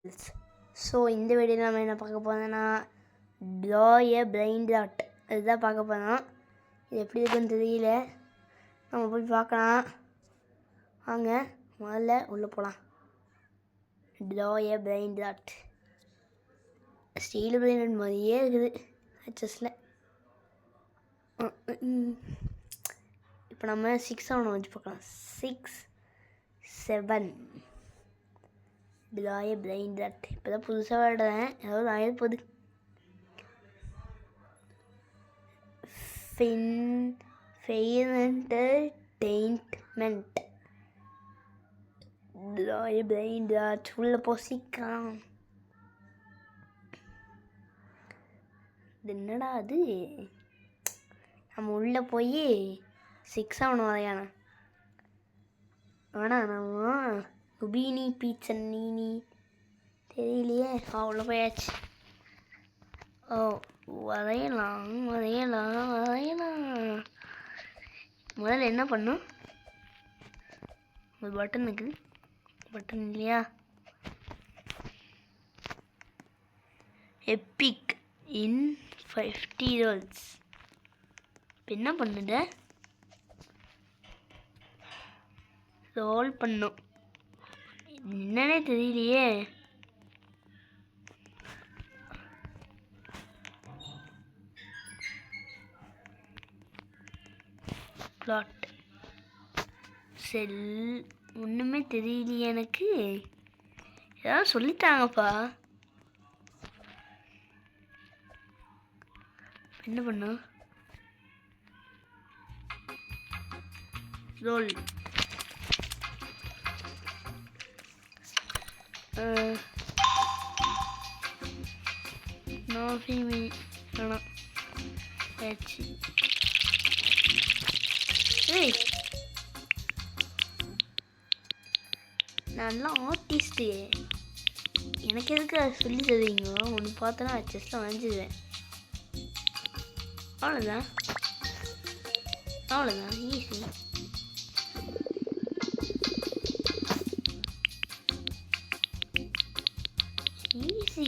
So இந்த வீடியோவில் நம்ம என்ன பார்க்க போனோம்னா ட்ரா எ பிளைண்ட் டாட் அதுதான் பார்க்க போனோம். இது எப்படி இருக்குன்னு தெரியல, நம்ம போய் பார்க்கலாம் வாங்க. முதல்ல உள்ளே போகலாம். ட்ரா எ பிளைண்ட் டாட் ஸ்டீல் பிளைண்ட் மாதிரியே இருக்குது ஹெச்எஸில். இப்போ நம்ம 6 ஒன்று வச்சு பார்க்கலாம். 6 7 ட்ரா எ பிளைண்ட் டாட். இப்போ தான் புதுசாக விளையாடுறேன், ஏதாவது ஆயிரம் போகுது. ஃபெயின்மெண்ட் ட்ரா எ பிளைண்ட் டாட். உள்ளே போசிக்கலாம். என்னடா அது, நம்ம உள்ளே போய் 6 ஒன்று வரையானா. ஆனால் நம்ம குபீனி பீச்சன் நீனி தெரியலையே. உள்ளே போயாச்சு. வரையலாம். முதல்ல என்ன பண்ணும், ஒரு பட்டன் இருக்குது, பட்டன் இல்லையா. எப்பிக் இன் 50 rolls. இப்போ என்ன பண்ணுது, ரோல் பண்ணும். என்னன்னே தெரியலையே. பிளாட் செல் ஒன்றுமே தெரியலையே எனக்கு. ஏதாவது சொல்லித்தாங்கப்பா. என்ன பண்ணும், ரோல். நோ ஃபீமி வேணாம். ஆச்சு. ஏய், நல்லா ஆர்டிஸ்ட்டு, எனக்கு எதுக்கு அதை சொல்லி தருவீங்க? ஒன்று பார்த்தோன்னா செஸ்லாம் வாங்கிடுவேன். அவ்வளோதான் ஈஸி.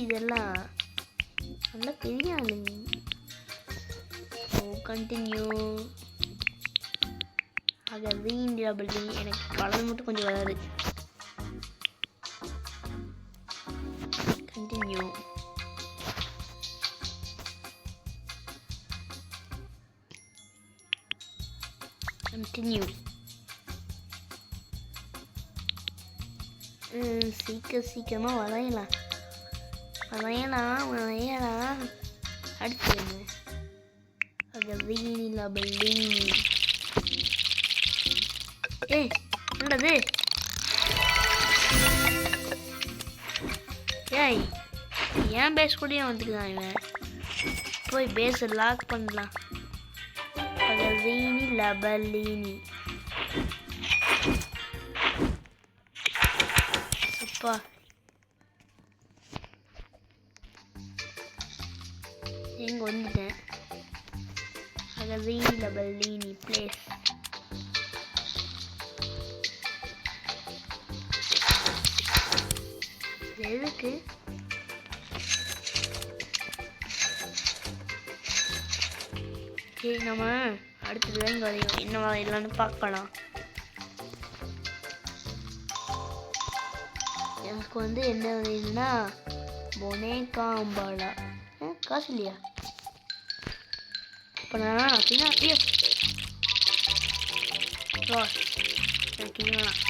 இதெல்லாம் நல்லா பெரிய ஆளுங்க. கண்டினியூ ஆக ரீடபிளிங். எனக்கு கலந்து மட்டும் கொஞ்சம் வராது. கண்டினியூ. சீக்கிரமாக வரையலாம். அடுத்து என்ன, ஏய் என்னது, ஏய் ஏன் பேஸ் கூடயே வந்துக்குதான் இவன். போய் பேஸை லாக் பண்ணலாம். லபலினி அப்பா. இங்கே வந்துட்டேன். லபலினி பிளேஸ். எதுக்கு சரி, நம்ம அடுத்தது இங்கே வரையும் என்ன வரையலான்னு பார்க்கலாம். எனக்கு வந்து என்ன வரையணும்னா பொனேகாம்பாலா. காசு இல்லையா? இப்போ நான் அப்படின்னா அப்படியே எனக்கு இது வேணாம்.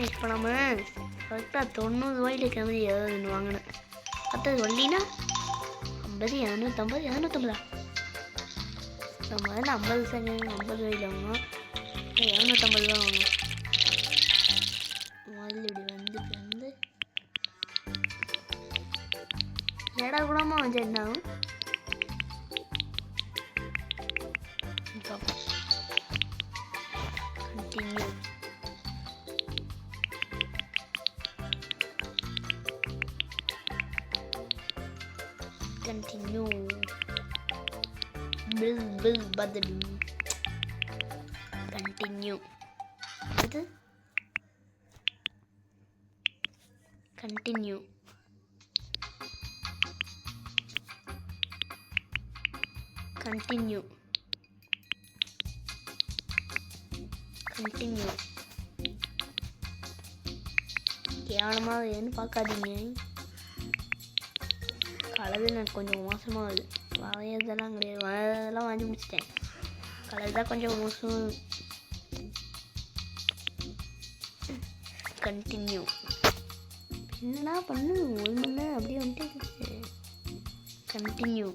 இப்போ நம்ம கரெக்டாக 90 ரூபாயில கிளம்பி ஏதாவது ஒன்று வாங்கினேன். அடுத்தது வண்டினா 50 250 250. நம்ம வந்து 50 செகண்ட் 50 ரூபாயில் வாங்கணும். 250 ரூபா வாங்கணும். முதல்ல இப்படி வந்து ஏடா கூடமா வந்து என்ன ஆகும் பார்ப்போம். Continue. Continue. Continue. Continue. Continue. கேவலமாக ஏன்னு பார்க்காதீங்க. கலர் எனக்கு கொஞ்சம் மோசமாகுது. வரையறதெல்லாம் கிடையாது, வரையறதெல்லாம் வாங்கி முடிச்சிட்டேன். கலர் தான் கொஞ்சம் மோசம். கண்டினியூ. என்னடா பண்ணு, 1 மணி நேரம் அப்படியே வந்துட்டு. கண்டினியூ.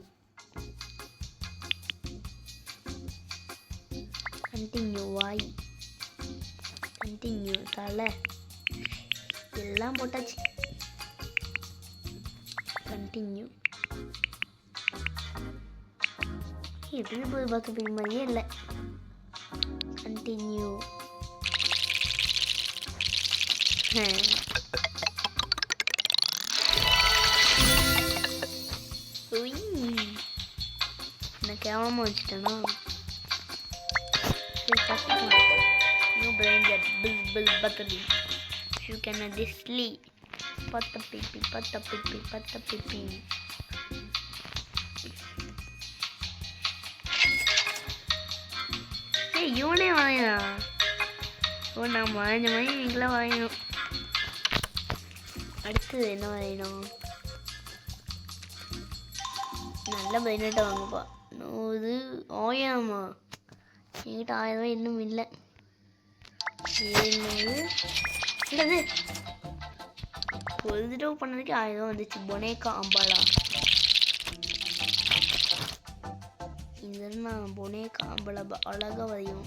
கண்டினியூ. வாய். கண்டினியூ. தலை எல்லாம் போட்டாச்சு. கண்டினியூ. எப்படி போய் பார்க்க மாதிரியே இல்லை. கண்டினியூ. நான் கேவலமாக வச்சுட்டேனா? சரி பார்த்துக்கலாம். New brain that bill bill பத்தடி யூ கேன் டிஸ்லி பத்த பிப்பி பத்த பிப்பி பத்த பிப்பி. ஏய் இவனே வாங்கினா. ஓ நான் வாங்கின மாதிரி நீங்களாம் வாங்கணும். அடுத்தது என்ன வரையணும்? நல்ல பையன்கிட்ட வாங்கப்பா. இது 1000மா? என்கிட்ட 1000 ரூபாய் இன்னும் இல்லை. 700 இல்லது. ஒரு தடவை பண்ணதுக்கு 1000 ரூபா வந்துச்சு. பொனேக்கா அம்பாலா. இந்த நான் பொனேக்கா அம்பாலா அழகாக வரையும்.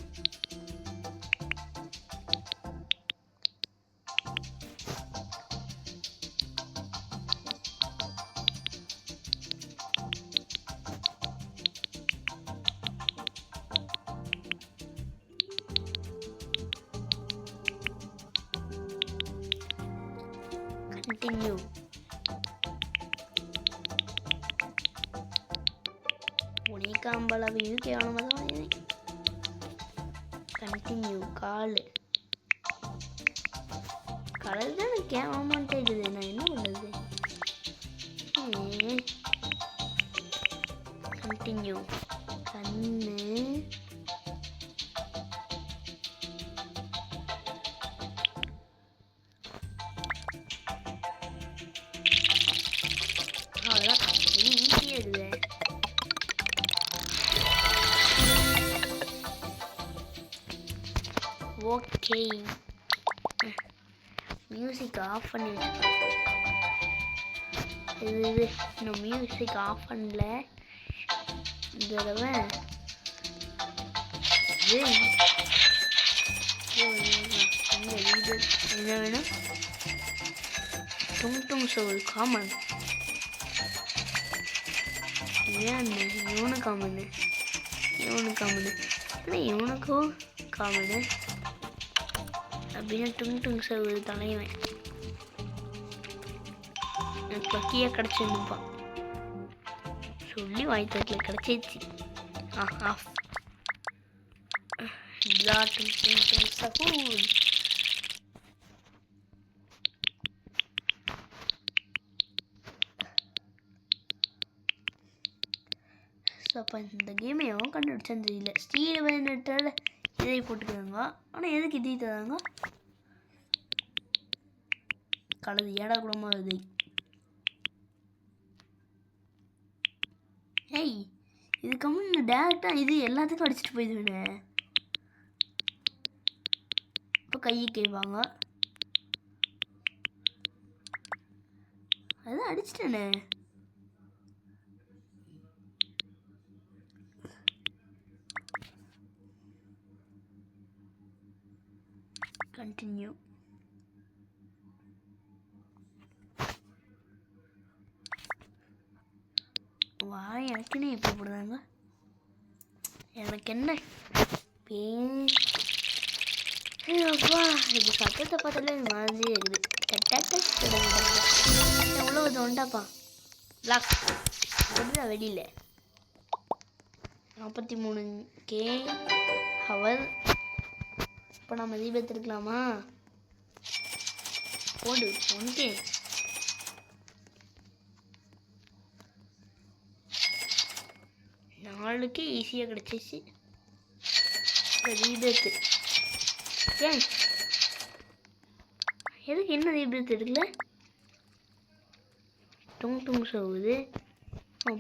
Continue. பொனேக்கா அம்பாலாவை இது கேவலமாக தான் வாங்கினேன். கண்டினியூ. கால். கலர் தான் எனக்கு கேவலமான்ட்டு இருக்குது. நான் என்ன பண்ணுறது? கண்டினியூ. கண்ணு. ஓகே, மியூசிக் ஆஃப் பண்ணி வச்சுக்கோ. இது இன்னும் மியூசிக் ஆஃப் பண்ணல. இந்த தடவை என்ன வேணும்? டும் டும் சோல் காமன். ஏன் இவனு காமனு, இவனு காமனு, ஆனால் இவனுக்கும் காமனு அப்படின்னு டும் டும் சோல் தலைவன். எனக்கு லக்கியாக கிடச்சிருந்துப்பான். சொல்லி வாய்த்தட்டில் கிடச்சிச்சு. ஆஃப். டும் டும் டும் சகூல். ஸோ அப்போ இந்த கேமை எவன் கண்டுபிடிச்சான்னு தெரியல. ஸ்டீல் வேணுட்டால் இதை போட்டுக்கிறாங்க, ஆனால் எதுக்கு இதை தராங்க? கலது ஏடா கூடமாக இதை. ஏய் இதுக்கு முன்னே டேரெக்டாக இது எல்லாத்துக்கும் அடிச்சுட்டு போயிடுவேனே. இப்போ கையை கேட்பாங்க, அதான் அடிச்சிட்டேனே. கண்டினியூ. வா எனக்குன்னு எப்படி போடுறாங்க? எனக்கு என்ன அப்பா இது சத்தத்தை பார்த்தாலே மாதிரியே இருக்குது. எவ்வளோ தோண்டாப்பா லாக் வருதா வெளியில். 43K hour. இப்போ நம்ம தீபத்திருக்கலாமா? போடு 1K 4க்கே ஈஸியாக கிடச்சிச்சு. ரீபேத்து ஏன் எதுக்கு என்ன ரீபேத் எடுக்கல? டும் சொல்லுது.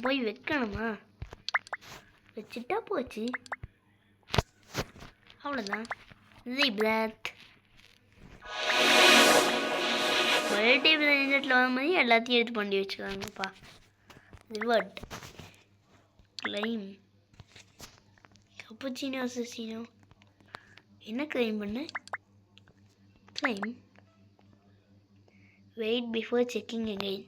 போய் வைக்கணுமா? வச்சுட்டா போச்சு, அவ்வளோதான். ரீபேத் மல்டி பிளானெட்டில் வர மாதிரி எல்லாத்தையும் எடுத்து பண்ணி வச்சுக்காங்கப்பா. Revert claim கப்புச்சினோ அசசினோ. என்ன கிளைம் பண்ண? Claim wait before checking again.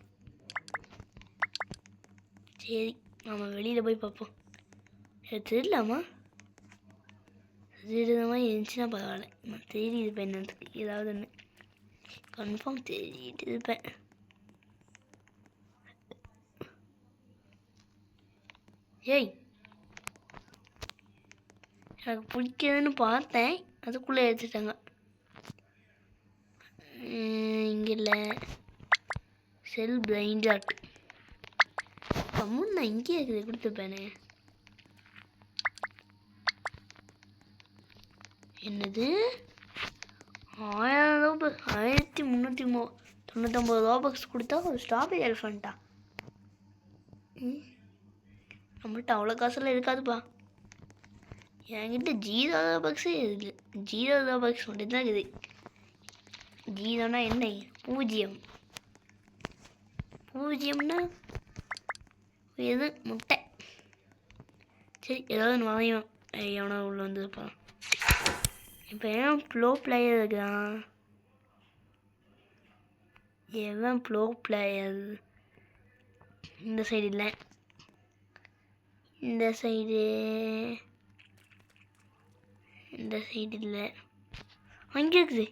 சரி, நம்ம வெளியில் போய் பார்ப்போம். திருடலாமா? திருடுற மாதிரி இருந்துச்சுன்னா பரவாயில்ல. நான் தேடி இருப்பேன் என்னத்துக்கு ஏதாவது ஒன்று கன்ஃபார்ம் தேடிட்டு இருப்பேன். ஏய், எனக்கு பிடிக்குதுன்னு பார்த்தேன், அதுக்குள்ளே எடுத்துட்டாங்க. இங்கே இல்லை. செல் பிளைண்ட் ஆர்ட் நான் இங்கே இருக்குது கொடுத்துப்பேனே. என்னது 1399 ரோபக்ஸ் கொடுத்தா ஒரு ஸ்ட்ராபெரி எலிஃபண்ட்டா? நம்மள்ட்ட அவ்வளோ காசெல்லாம் இருக்காதுப்பா. என்கிட்ட 0 ரோபக்ஸே இருக்குது. 0 ரோபக்ஸ் மட்டும்தான் இருக்குது. 0னா என்ன? 0. 0னா எது? முட்டை. சரி, ஏதாவது ஒன்று வாங்கியும் எவனோ உள்ள வந்துருப்பான். இப்போ ஏன் ப்ளோ பிளேயர் இருக்கிறான்? எவன் ப்ளோ பிளேயர்? இந்த சைடு இல்லை, இந்த சைடு இல்லை, அங்கே இருக்குது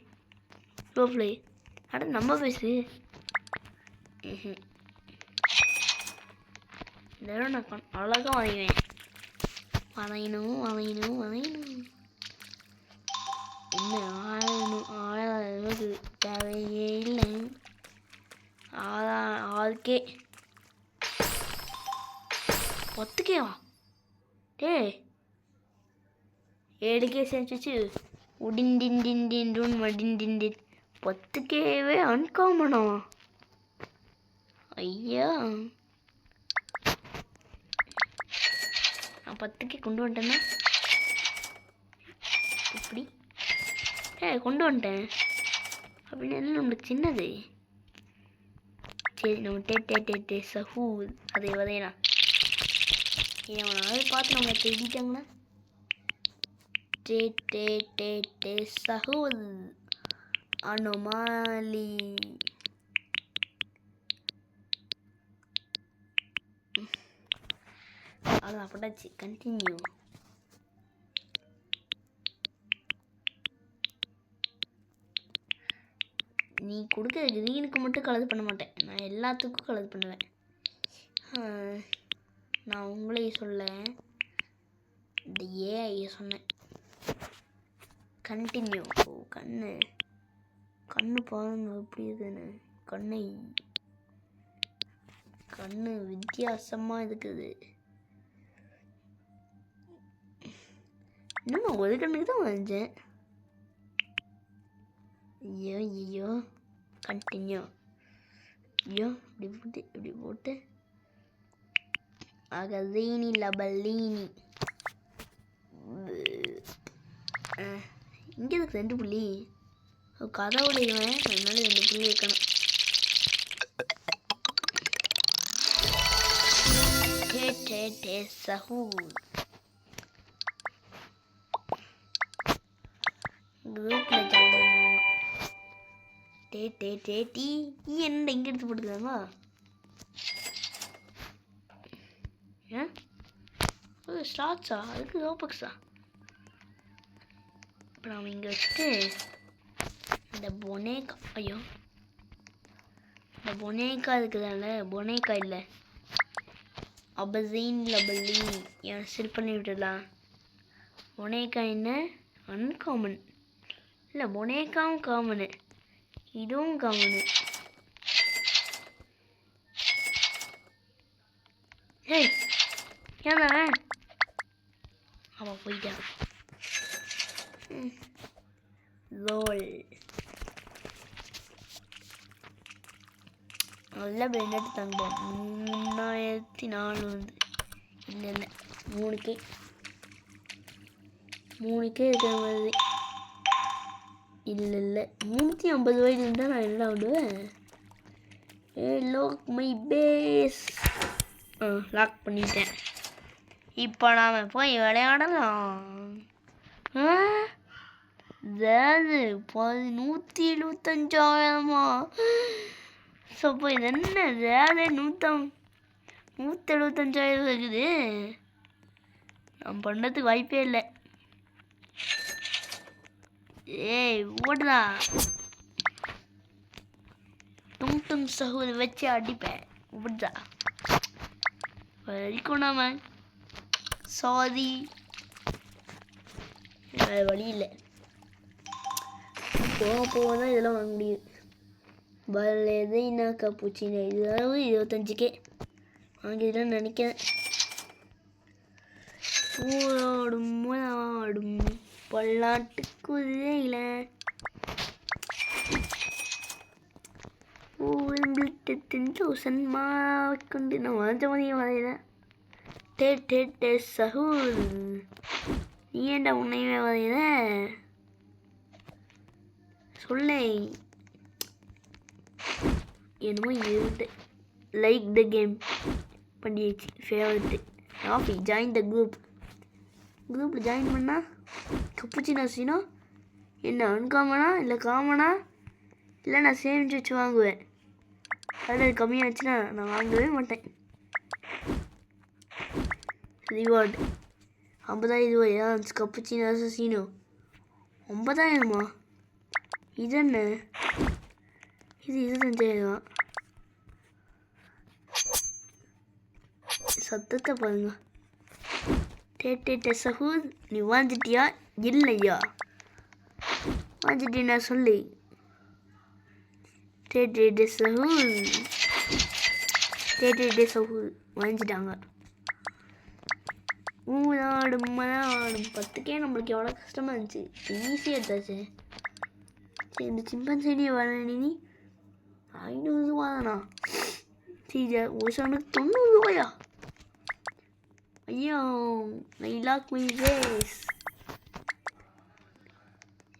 ப்ளோ பிளேயர். அட நம்ம பேசு. இதெல்லாம் நான் அழகாக வரையணும். என்ன 1000 தேவையே இல்லை. 6K 10Kவா? டேய் 7K சேர்ந்துச்சு. உடிண்டின் 10Kவே அன்காமனா? ஐயா, நான் 10K கொண்டு வந்துட்டேன்னா இப்படி கொண்டு வந்துட்டேன் அப்படின்னு எல்லாம் நம்மளுக்கு சின்னது. சரி, நம்ம டே சஹூ அதை வதையலாம். அவனாவது பார்த்து நம்ம தேடிட்டாங்கன்னா டே சஹூ அனோமாலி. அதான் அப்படின்னாச்சு. கண்டினியூ. நீ கொடுக்குற கிரீனுக்கு மட்டும் கலர் பண்ண மாட்டேன், நான் எல்லாத்துக்கும் கலர் பண்ணுவேன். நான் உங்களையும் சொல்ல, இந்த ஏஐ சொன்னேன். கண்டினியூ. கண்ணு பாருங்க எப்படி இருக்குன்னு. கண்ணு வித்தியாசமாக இருக்குது. இன்னும் நான் ஒரு கண்ணுக்கு தான் வரைஞ்சேன். ஐயோ கண்டினியூ. இப்படி போட்டு அகதீனி லபல்லீனி. இங்கே இருக்கு 2 புள்ளி. கதவுடையவன் அதனால 2 புள்ளி வைக்கணும். சஹூ குரூப்பில் ஜாயின் பண்ணுவோம். டீ என்ன இங்கே எடுத்து போட்டுக்கிறாங்களா? ஏன் ஸ்டார்ட்ஸா? அதுக்கு ரோபக்ஸா? இப்போ நாம் இங்கே வச்சுட்டு இந்த பொனேக்கா, இந்த பொனேக்கா இருக்குதால, பொனேக்கா இல்லை அபசீன் லபல்லி ஏன் செல் பண்ணி விட்டுடலாம். பொனேக்கா என்ன அன்காமன் இல்லை, பொனேக்காவும் காமனு, இதுவும் காமனு. ஏய் ஏன் போயிட்டான். லோல் நல்லா பிளேண்டாட்டு தங்குவோம். 3400 வந்து இல்லை 3K இருக்கிற மாதிரி இல்லை 350 வயது இருந்தால் நான் என்ன விடுவேன். Lock my base. லாக் பண்ணிட்டேன். இப்போ நாம் போய் விளையாடலாம். அதாவது 175,000 ஸோ இது என்ன அதாவது 175,000 இருக்குது. நான் பண்ணுறதுக்கு வாய்ப்பே இல்லை. ஏய் ஓடுதா டும் சகோதரி வச்சு அடிப்பேன். ஓடுதா வரைக்கும் நாம சாரி வழி இல்லை. போக தான் இதெல்லாம் வாங்க முடியுது. எதைனாக்கா பூச்சினா இதாவது 25K வாங்கிடலான்னு நினைக்கிறேன். ஆடும் பல்லாட்டு குதிரையில கொண்டு நான் வளர்ந்த மாதிரியும் வரையிறேன். சகூர் நீ ஏண்டா உன்னையுமே வரையிற சொல்ல. என்னமோ இருக்கு. லைக் த கேம் பண்ணிடுச்சு. ஃபேவரட்டு ஆஃபி ஜாயின் த குரூப்பில் ஜாயின் பண்ணால் கப்புச்சினா சீனோ என்ன அன்காமனா இல்லை காமனா இல்லை நான் சேமிச்சு வச்சு வாங்குவேன். அதில் அது கம்மியாச்சுன்னா நான் வாங்கவே மாட்டேன். ரிவார்டு 50,000 ரூபாயா கப்புச்சினா சீனோ 50,000மா? இது என்ன இது 25,000. சத்தத்தை பாருங்க. சகூர் நீ வாங்கிட்டியா இல்லையா? வாங்கிட்டீனா சொல்லு. சகூர் வாங்கிட்டாங்க. ஊராடும் மனாடும் 10K நம்மளுக்கு எவ்வளோ கஷ்டமாக இருந்துச்சு. ஈஸியாக எடுத்தாச்சு. சரி இந்த சிம்பன் செடியை வர நீ 500 ரூபா தானா? சரி ஒரு சனுக்கு 90 ரூபாயா? ஐயோ ஐ லாக் மை பேஸ்.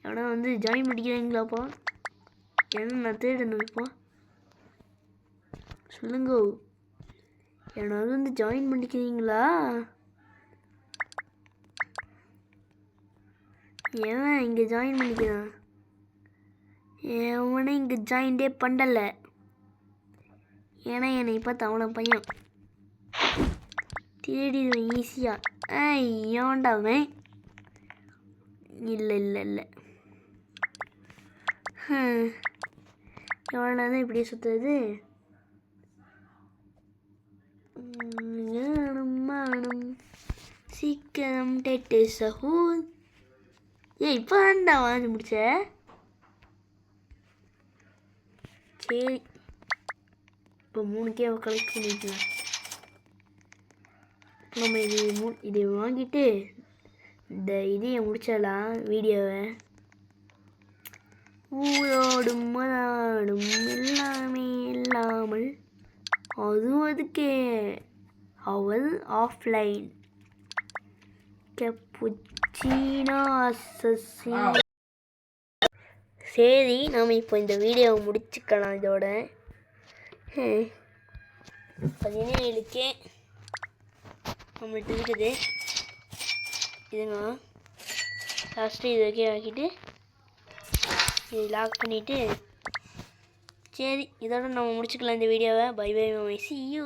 எவனா வந்து ஜாயின் பண்ணிக்கிறீங்களாப்பா? ஏன்னா நான் தேடணும். இப்போ சொல்லுங்க எவனாவது வந்து ஜாயின் பண்ணிக்கிறீங்களா? ஏன் இங்கே ஜாயின் பண்ணிக்கிறான்? எவனை இங்கே ஜாயின்டே பண்ணலை. ஏன்னா என்னை பார்த்து அவனை பையன் தேடிடுவேன் ஈஸியாக. ஏன்டாவன் இல்லை எவ்வளோ தான் இப்படியே சுற்றுறது. சீக்கிரம் சகூர். இப்போ தான்டா வாங்கி முடிச்ச. சரி இப்போ 3K கலெக்ட் பண்ணிக்கலாம். நம்ம இதை வாங்கிட்டு இந்த இதையை முடிச்சிடலாம் வீடியோவை. ஊரோடும் மலாடும் எல்லாமே இல்லாமல் அதுக்கே அவள் ஆஃப்லைன் கப்புச்சினா அசசின். சரி நாம் இப்போ இந்த வீடியோவை முடிச்சுக்கலாம். இதோட 17K நம்மள்கிட்ட இருக்குது. இதுங்க லாஸ்ட்டு இது வரைக்கும் ஆக்கிட்டு இது லாக் பண்ணிவிட்டு சரி இதோட நம்ம முடிச்சுக்கலாம் இந்த வீடியோவை. Bye bye my see you.